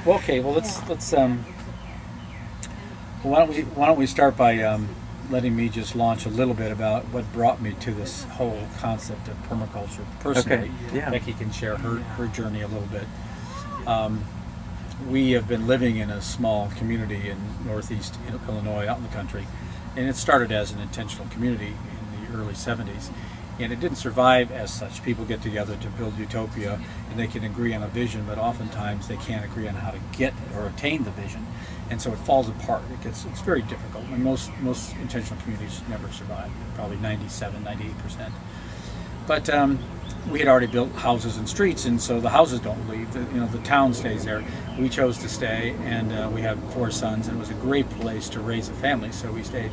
Well, okay. Well, let's why don't we start by letting me just launch a little bit about what brought me to this whole concept of permaculture Okay. personally. Yeah. Becky can share her journey a little bit. Um, we have been living in a small community in northeast Illinois, out in the country, and it started as an intentional community in the early 70s. And it didn't survive as such. People get together to build utopia, and they can agree on a vision, but oftentimes they can't agree on how to get or attain the vision, and so it falls apart. It's very difficult. And most intentional communities never survive, probably 97, 98%. But we had already built houses and streets, and so the houses don't leave. The town stays there. We chose to stay, and we have 4 sons, and it was a great place to raise a family, so we stayed.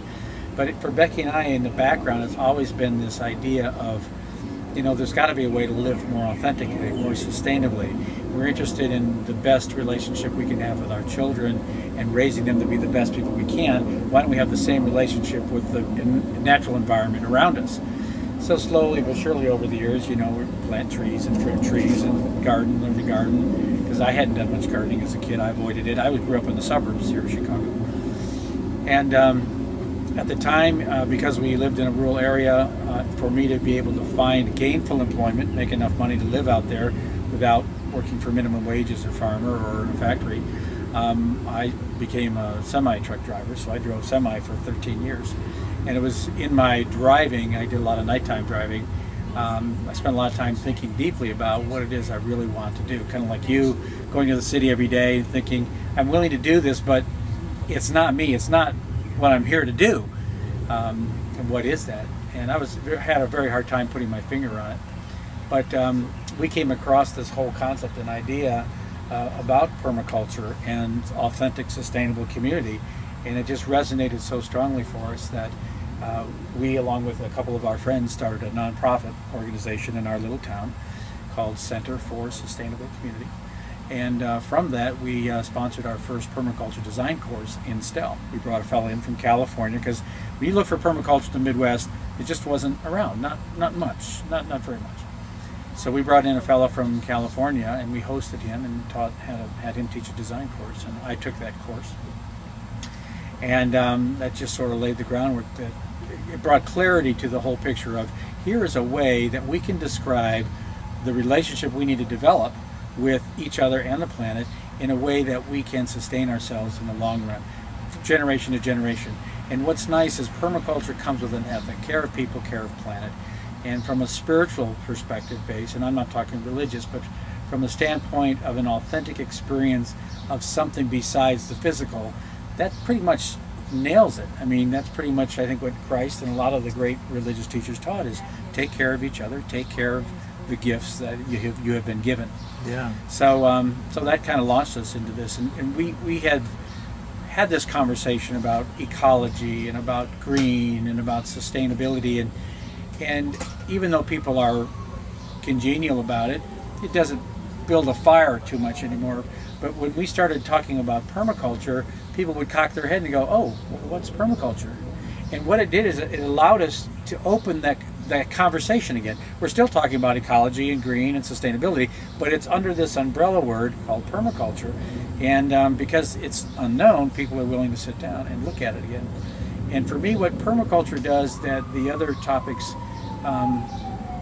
But for Becky and I, in the background, it's always been this idea of, there's got to be a way to live more authentically, more sustainably. We're interested in the best relationship we can have with our children and raising them to be the best people we can. Why don't we have the same relationship with the natural environment around us? So slowly but surely over the years, we plant trees and fruit trees and learn to garden. Because I hadn't done much gardening as a kid, I avoided it. I grew up in the suburbs here of Chicago. And at the time, because we lived in a rural area, for me to be able to find gainful employment, make enough money to live out there without working for minimum wage as a farmer or in a factory, I became a semi-truck driver, so I drove semi for 13 years. And it was in my driving, I did a lot of nighttime driving, I spent a lot of time thinking deeply about what it is I really want to do. Kind of like you, going to the city every day thinking, I'm willing to do this, but it's not me, it's not what I'm here to do. And what is that? And I had a very hard time putting my finger on it. But we came across this whole concept and idea about permaculture and authentic, sustainable community. And it just resonated so strongly for us that we, along with a couple of our friends, started a nonprofit organization in our little town called Center for Sustainable Community. And from that, we sponsored our first permaculture design course in Stell. We brought a fellow in from California because when you look for permaculture in the Midwest, it just wasn't around, not much, not very much. So we brought in a fellow from California, and we hosted him and had him teach a design course, and I took that course. And that just sort of laid the groundwork. That it brought clarity to the whole picture of, here is a way that we can describe the relationship we need to develop with each other and the planet in a way that we can sustain ourselves in the long run, generation to generation. And what's nice is permaculture comes with an ethic: care of people, care of planet. And from a spiritual perspective base, and I'm not talking religious, but from the standpoint of an authentic experience of something besides the physical, that pretty much nails it. I mean, that's pretty much, I think, what Christ and a lot of the great religious teachers taught is take care of each other, take care of the gifts that you have been given. Yeah. So so that kind of launched us into this, and we had this conversation about ecology and about green and about sustainability, and even though people are congenial about it, it doesn't build a fire too much anymore. But when we started talking about permaculture, people would cock their head and go, "Oh, what's permaculture?" And what it did is it allowed us to open that conversation again. We're still talking about ecology and green and sustainability, but it's under this umbrella word called permaculture. And because it's unknown, people are willing to sit down and look at it again. And for me, what permaculture does that the other topics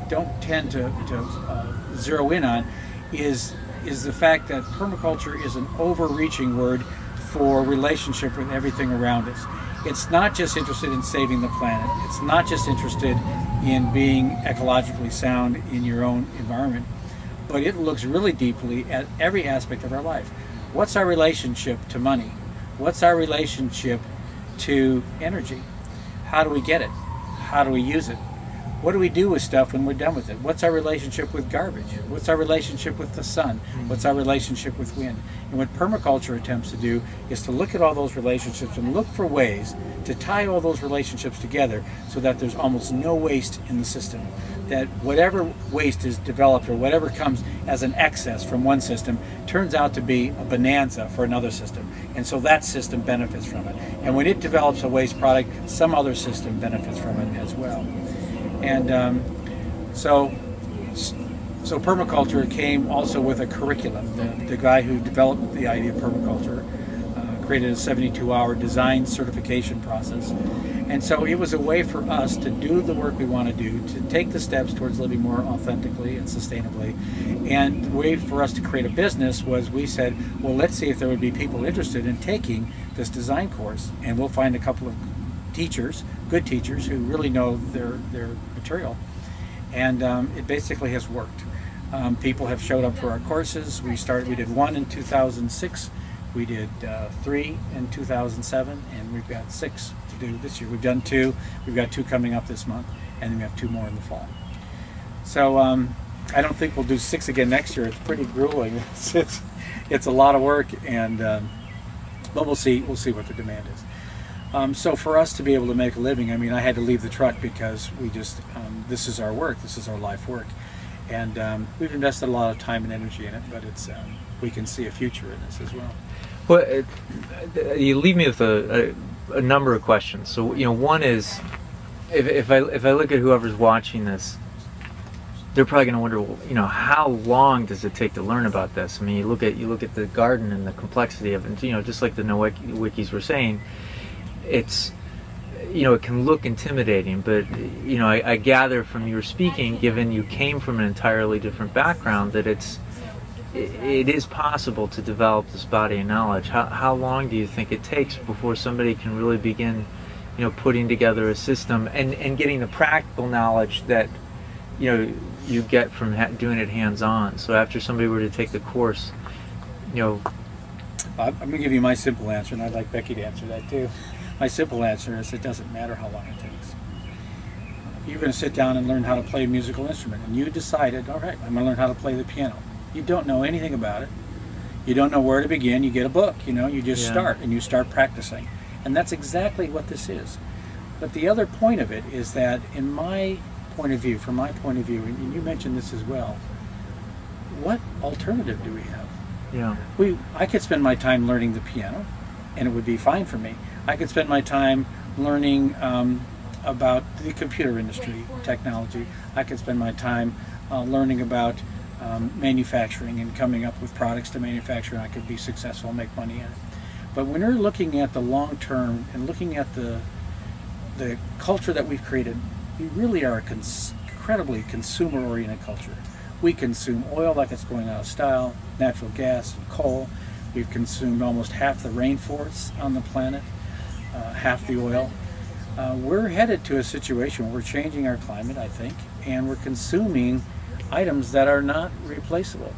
don't tend to zero in on is the fact that permaculture is an overreaching word for relationship with everything around us. It's not just interested in saving the planet. It's not just interested in being ecologically sound in your own environment, but it looks really deeply at every aspect of our life. What's our relationship to money? What's our relationship to energy? How do we get it? How do we use it? What do we do with stuff when we're done with it? What's our relationship with garbage? What's our relationship with the sun? What's our relationship with wind? And what permaculture attempts to do is to look at all those relationships and look for ways to tie all those relationships together so that there's almost no waste in the system. That whatever waste is developed or whatever comes as an excess from one system turns out to be a bonanza for another system. And so that system benefits from it. And when it develops a waste product, some other system benefits from it as well. And so So permaculture came also with a curriculum. The guy who developed the idea of permaculture created a 72-hour design certification process. And so it was a way for us to do the work we want to do, to take the steps towards living more authentically and sustainably. And the way for us to create a business was, we said, well, let's see if there would be people interested in taking this design course, and we'll find a couple of teachers, good teachers, who really know their material. And it basically has worked. People have showed up for our courses. We did one in 2006, we did 3 in 2007, and we've got 6 to do this year. We've done 2, we've got 2 coming up this month, and then we have 2 more in the fall. So I don't think we'll do 6 again next year. It's pretty grueling. It's a lot of work, and but we'll see what the demand is. So for us to be able to make a living, I mean, I had to leave the truck because we just, this is our work, this is our life work. And we've invested a lot of time and energy in it, but it's we can see a future in this as well. Well, you leave me with a number of questions. So, you know, one is, if I look at whoever's watching this, they're probably going to wonder, well, you know, how long does it take to learn about this? I mean, you look at the garden and the complexity of it. You know, just like the no wikis were saying, it's, you know, it can look intimidating, but, you know, I gather from your speaking, given you came from an entirely different background, that it is possible to develop this body of knowledge. How long do you think it takes before somebody can really begin, you know, putting together a system and getting the practical knowledge that, you know, you get from doing it hands-on? So after somebody were to take the course, you know... I'm going to give you my simple answer, and I'd like Becky to answer that too. My simple answer is, it doesn't matter how long it takes. You're going to sit down and learn how to play a musical instrument, and you decided, all right, I'm going to learn how to play the piano. You don't know anything about it. You don't know where to begin. You get a book, you know, you just start, and you start practicing. And that's exactly what this is. But the other point of it is that, in my point of view, from my point of view, and you mentioned this as well, what alternative do we have? Yeah. I could spend my time learning the piano, and it would be fine for me. I could spend my time learning about the computer industry, technology. I could spend my time learning about manufacturing and coming up with products to manufacture, and I could be successful and make money in it. But when we're looking at the long term and looking at the culture that we've created, we really are an incredibly consumer-oriented culture. We consume oil like it's going out of style, natural gas, and coal. We've consumed almost half the rainforests on the planet, half the oil. We're headed to a situation where we're changing our climate, I think, and we're consuming items that are not replaceable.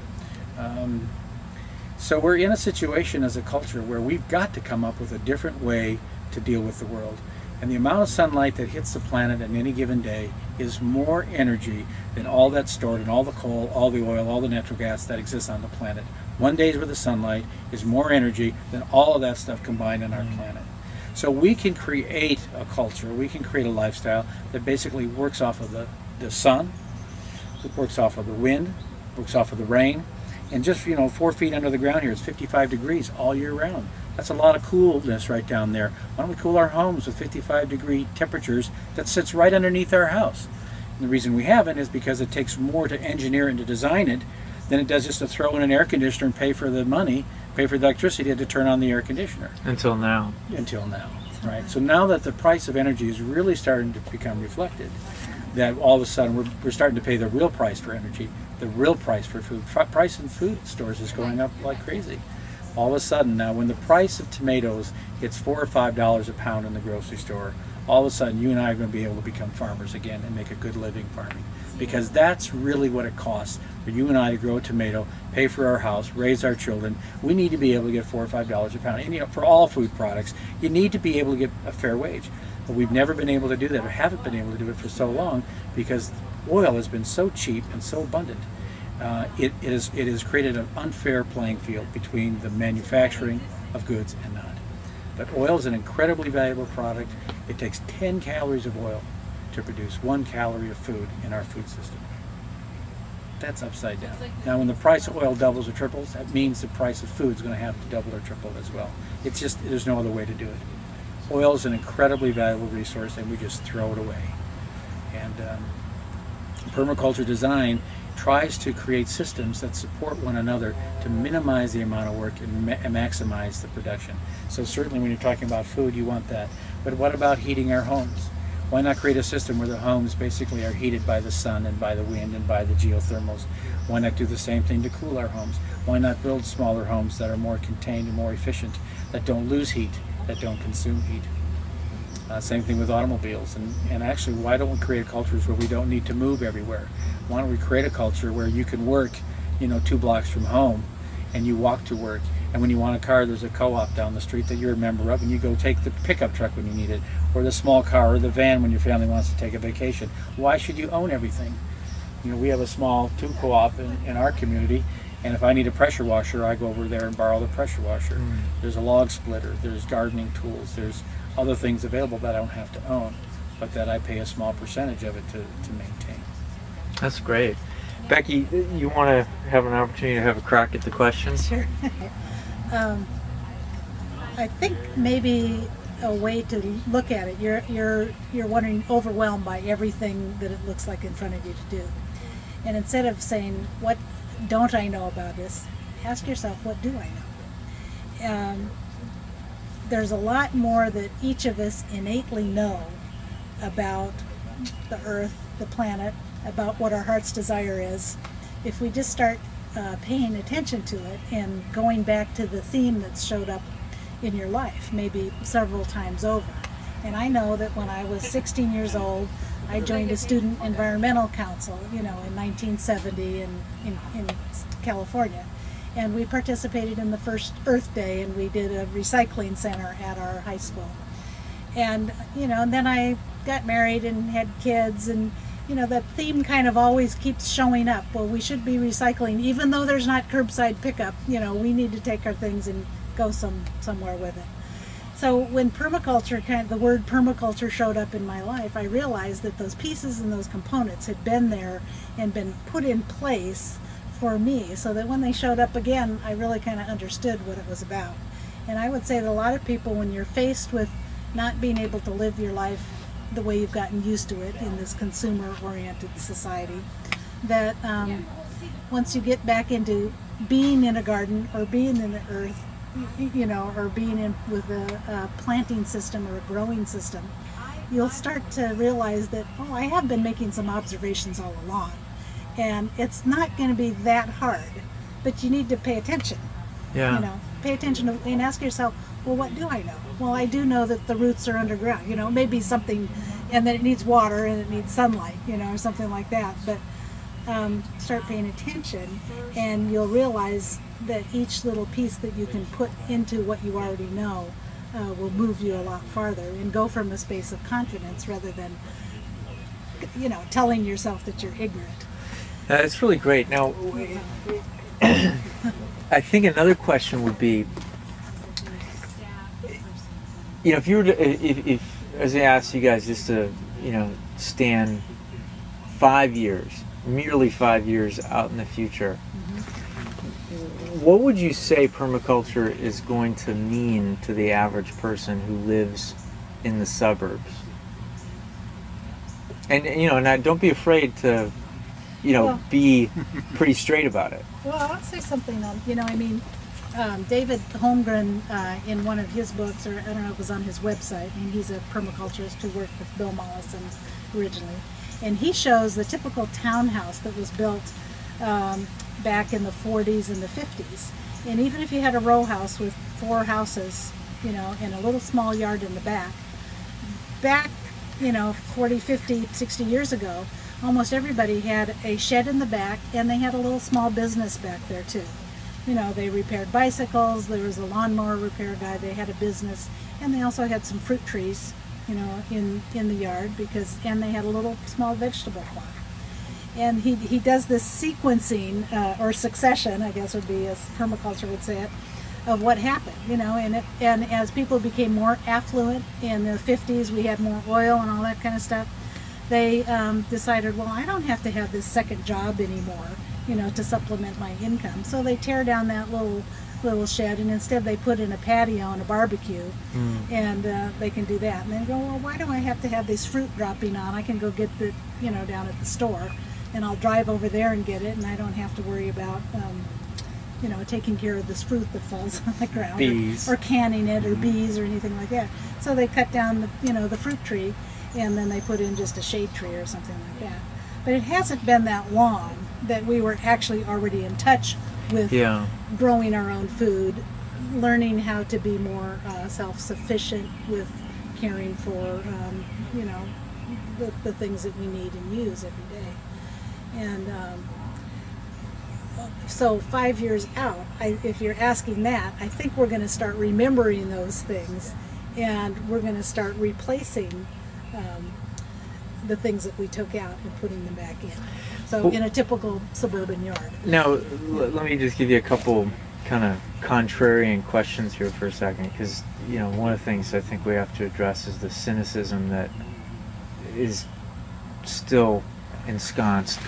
So we're in a situation as a culture where we've got to come up with a different way to deal with the world. And the amount of sunlight that hits the planet on any given day is more energy than all that's stored in all the coal, all the oil, all the natural gas that exists on the planet. One day's worth of sunlight is more energy than all of that stuff combined on our planet. So we can create a culture, we can create a lifestyle that basically works off of the sun, it works off of the wind, works off of the rain, and just, you know, 4 feet under the ground here, it's 55 degrees all year round. That's a lot of coolness right down there. Why don't we cool our homes with 55-degree temperatures that sits right underneath our house? And the reason we haven't is because it takes more to engineer and to design it than it does just to throw in an air conditioner and pay for the money, pay for the electricity to turn on the air conditioner. Until now. Until now, right? So now that the price of energy is really starting to become reflected, that all of a sudden we're starting to pay the real price for energy, the real price for food. Price in food stores is going up like crazy. All of a sudden now, when the price of tomatoes hits $4 or $5 a pound in the grocery store, all of a sudden you and I are going to be able to become farmers again and make a good living farming. Because that's really what it costs for you and I to grow a tomato, pay for our house, raise our children. We need to be able to get $4 or $5 a pound. And, you know, for all food products, you need to be able to get a fair wage. But we've never been able to do that, or haven't been able to do it for so long, because oil has been so cheap and so abundant. It has created an unfair playing field between the manufacturing of goods and not. But oil is an incredibly valuable product. It takes 10 calories of oil to produce 1 calorie of food in our food system. That's upside down. Now when the price of oil doubles or triples, that means the price of food is going to have to double or triple as well. It's just, there's no other way to do it. Oil is an incredibly valuable resource, and we just throw it away. And permaculture design tries to create systems that support one another to minimize the amount of work and maximize the production. So certainly when you're talking about food, you want that. But what about heating our homes? Why not create a system where the homes basically are heated by the sun and by the wind and by the geothermals? Why not do the same thing to cool our homes? Why not build smaller homes that are more contained and more efficient, that don't lose heat, that don't consume heat? Same thing with automobiles. And actually, why don't we create cultures where we don't need to move everywhere? Why don't we create a culture where you can work, 2 blocks from home and you walk to work? And when you want a car, there's a co-op down the street that you're a member of, and you go take the pickup truck when you need it, or the small car, or the van when your family wants to take a vacation. Why should you own everything? We have a small tube co-op in our community, and if I need a pressure washer, I go over there and borrow the pressure washer. There's a log splitter, there's gardening tools, there's other things available that I don't have to own, but that I pay a small percentage of it to maintain. That's great. Becky, you want to have an opportunity to have a crack at the questions? Sure. I think maybe a way to look at it, you're wondering, overwhelmed by everything that it looks like in front of you to do. And instead of saying, what don't I know about this, ask yourself, what do I know? There's a lot more that each of us innately know about the earth, the planet, about what our heart's desire is. If we just start paying attention to it and going back to the theme that's showed up in your life, maybe several times over. And I know that when I was 16 years old, I joined a student environmental council, in 1970 in California. And we participated in the first Earth Day, and we did a recycling center at our high school. And, and then I got married and had kids, and that theme kind of always keeps showing up. Well, we should be recycling, even though there's not curbside pickup. We need to take our things and go somewhere with it. So when permaculture, the word permaculture showed up in my life, I realized that those pieces and those components had been there and been put in place for me, so that when they showed up again, I really kind of understood what it was about. And I would say that a lot of people, when you're faced with not being able to live your life the way you've gotten used to it in this consumer-oriented society, that once you get back into being in a garden or being in the earth, or being in with a planting system or a growing system, you'll start to realize that, I have been making some observations all along. And it's not going to be that hard, but you need to pay attention. Yeah. Pay attention and ask yourself, well, what do I know? Well, I do know that the roots are underground. Maybe something, and that it needs water and it needs sunlight, or something like that. But start paying attention, and you'll realize that each little piece that you can put into what you already know will move you a lot farther and go from a space of confidence rather than, telling yourself that you're ignorant. It's really great. Now, I think another question would be, if you were to, if as I asked you guys just to, stand 5 years, merely 5 years out in the future, what would you say permaculture is going to mean to the average person who lives in the suburbs? And and don't be afraid to be pretty straight about it. Well, I'll say something on, David Holmgren, in one of his books, or I don't know if it was on his website, and he's a permaculturist who worked with Bill Mollison originally, and he shows the typical townhouse that was built back in the 40s and the 50s. And even if you had a row house with 4 houses, and a little small yard in the back, 40, 50, 60 years ago, almost everybody had a shed in the back, and they had a little small business back there too. They repaired bicycles, there was a lawnmower repair guy, they had a business, and they also had some fruit trees, in the yard, and they had a little small vegetable plot. And he does this sequencing, or succession, I guess would be, as permaculture would say it, of what happened, and as people became more affluent in the 50s, we had more oil and all that kind of stuff. They decided, well, I don't have to have this second job anymore, to supplement my income. So they tear down that little shed, and instead they put in a patio and a barbecue, and they can do that. And then go, well, why do I have to have this fruit dropping on? I can go get the, down at the store. and I'll drive over there and get it, and I don't have to worry about taking care of this fruit that falls on the ground, Bees. or canning it, or bees, or anything like that. So they cut down the fruit tree, and then they put in just a shade tree or something like that. But it hasn't been that long that we were actually already in touch with growing our own food, learning how to be more self-sufficient with caring for the things that we need and use every day. And so 5 years out, if you're asking that, I think we're going to start remembering those things, and we're going to start replacing the things that we took out and putting them back in. So in a typical suburban yard. Now, let me just give you a couple kind of contrarian questions here for a second, because one of the things I think we have to address is the cynicism that is still ensconced.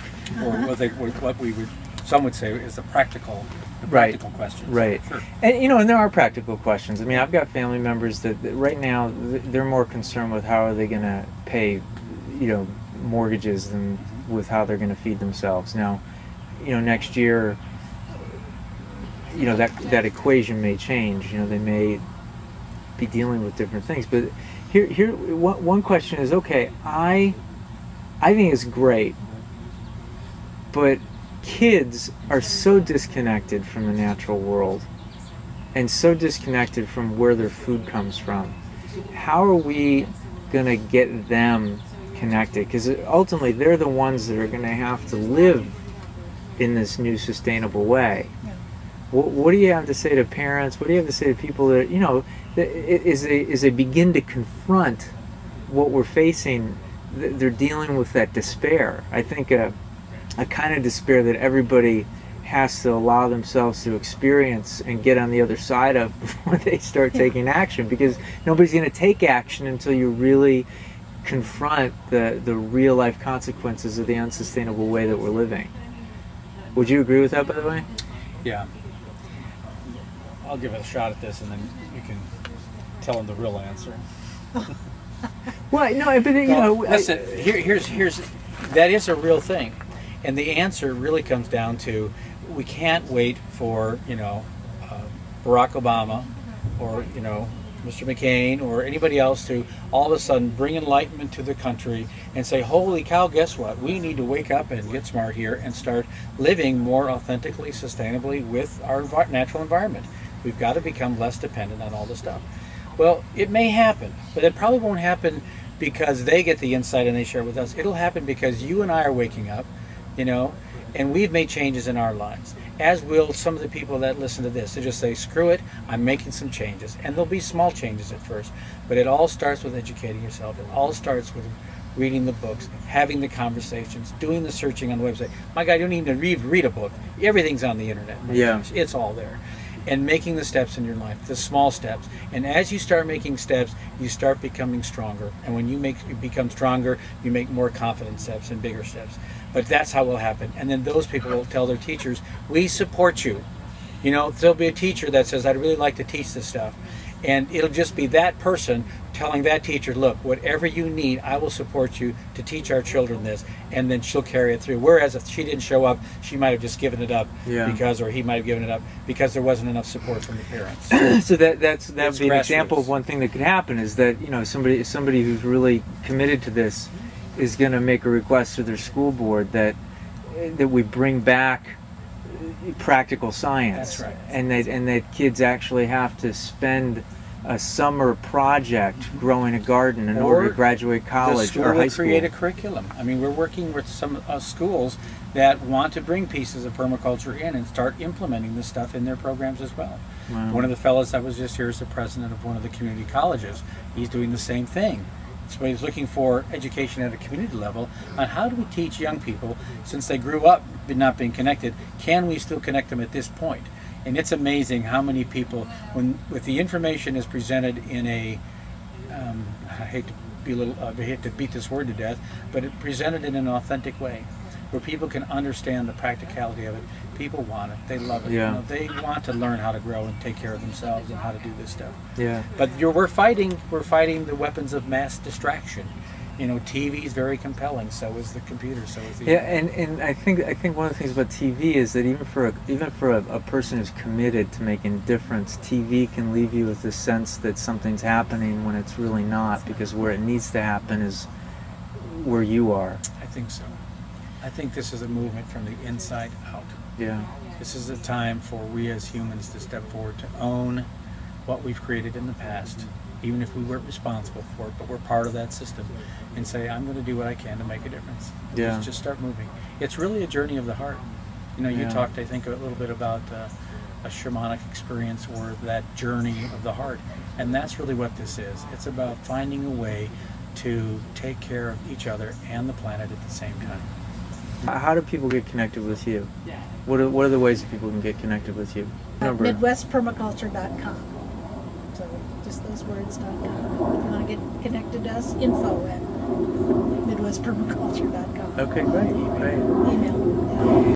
Or what we would, some would say, is the practical questions. Right. Sure. And there are practical questions. I mean, I've got family members that right now they're more concerned with how are they going to pay, mortgages than with how they're going to feed themselves. Now, next year, that equation may change. They may be dealing with different things. But here, one question is, okay, I think it's great, but kids are so disconnected from the natural world and so disconnected from where their food comes from. How are we going to get them connected? Because ultimately they're the ones that are going to have to live in this new sustainable way. Yeah. What do you have to say to parents? What do you have to say to people that, as they begin to confront what we're facing, they're dealing with that despair. I think a kind of despair that everybody has to allow themselves to experience and get on the other side of before they start taking action, because nobody's going to take action until you really confront the real life consequences of the unsustainable way that we're living. Would you agree with that, by the way? Yeah. I'll give it a shot at this, and then you can tell them the real answer. Well, no, but listen, here's that is a real thing, and the answer really comes down to we can't wait for Barack Obama or Mr. McCain or anybody else to all of a sudden bring enlightenment to the country and say, holy cow, guess what? We need to wake up and get smart here and start living more authentically, sustainably with our natural environment. We've got to become less dependent on all this stuff. Well, it may happen, but it probably won't happen because they get the insight and they share it with us. It'll happen because you and I are waking up, and we've made changes in our lives, as will some of the people that listen to this. They just say, screw it, I'm making some changes. And there'll be small changes at first, but it all starts with educating yourself. It all starts with reading the books, having the conversations, doing the searching on the website. My God, you don't even need to read a book. Everything's on the internet. My gosh, it's all there. And making the steps in your life, the small steps. And as you start making steps, you start becoming stronger. And when you become stronger, you make more confident steps and bigger steps. But that's how it will happen. And then those people will tell their teachers, we support you. There'll be a teacher that says, I'd really like to teach this stuff. And it'll just be that person telling that teacher, look, whatever you need, I will support you to teach our children this. And then she'll carry it through. Whereas if she didn't show up, she might have just given it up or he might have given it up because there wasn't enough support from the parents. So that would be an example of one thing that could happen, is that somebody who's really committed to this is going to make a request to their school board that we bring back practical science. That's right. And that kids actually have to spend a summer project growing a garden in order to graduate college or high school. Create a curriculum. I mean, we're working with some schools that want to bring pieces of permaculture in and start implementing this stuff in their programs as well. Wow. One of the fellows that was just here is the president of one of the community colleges. He's doing the same thing. So he's looking for education at a community level on how do we teach young people, since they grew up not being connected, can we still connect them at this point? And it's amazing how many people, with the information is presented in a, I hate to beat this word to death, but it presented in an authentic way, where people can understand the practicality of it. People want it. They love it. Yeah. They want to learn how to grow and take care of themselves and how to do this stuff. Yeah. But we're fighting the weapons of mass distraction. You know, TV is very compelling. So is the computer. So is the Yeah, and I think one of the things about TV is that even for a person who's committed to making a difference, TV can leave you with the sense that something's happening when it's really not, because where it needs to happen is where you are. I think so. I think this is a movement from the inside out. Yeah. This is a time for we as humans to step forward, to own what we've created in the past, even if we weren't responsible for it, but we're part of that system, and say, I'm going to do what I can to make a difference. Yeah. Let's just start moving. It's really a journey of the heart. You know, you Yeah. talked, I think, a little bit about a shamanic experience or that journey of the heart, and that's really what this is. It's about finding a way to take care of each other and the planet at the same time. How do people get connected with you? What are the ways that people can get connected with you? MidwestPermaculture.com. So just those words.com. If you want to get connected to us, info@MidwestPermaculture.com. Okay, great. Email. Yeah.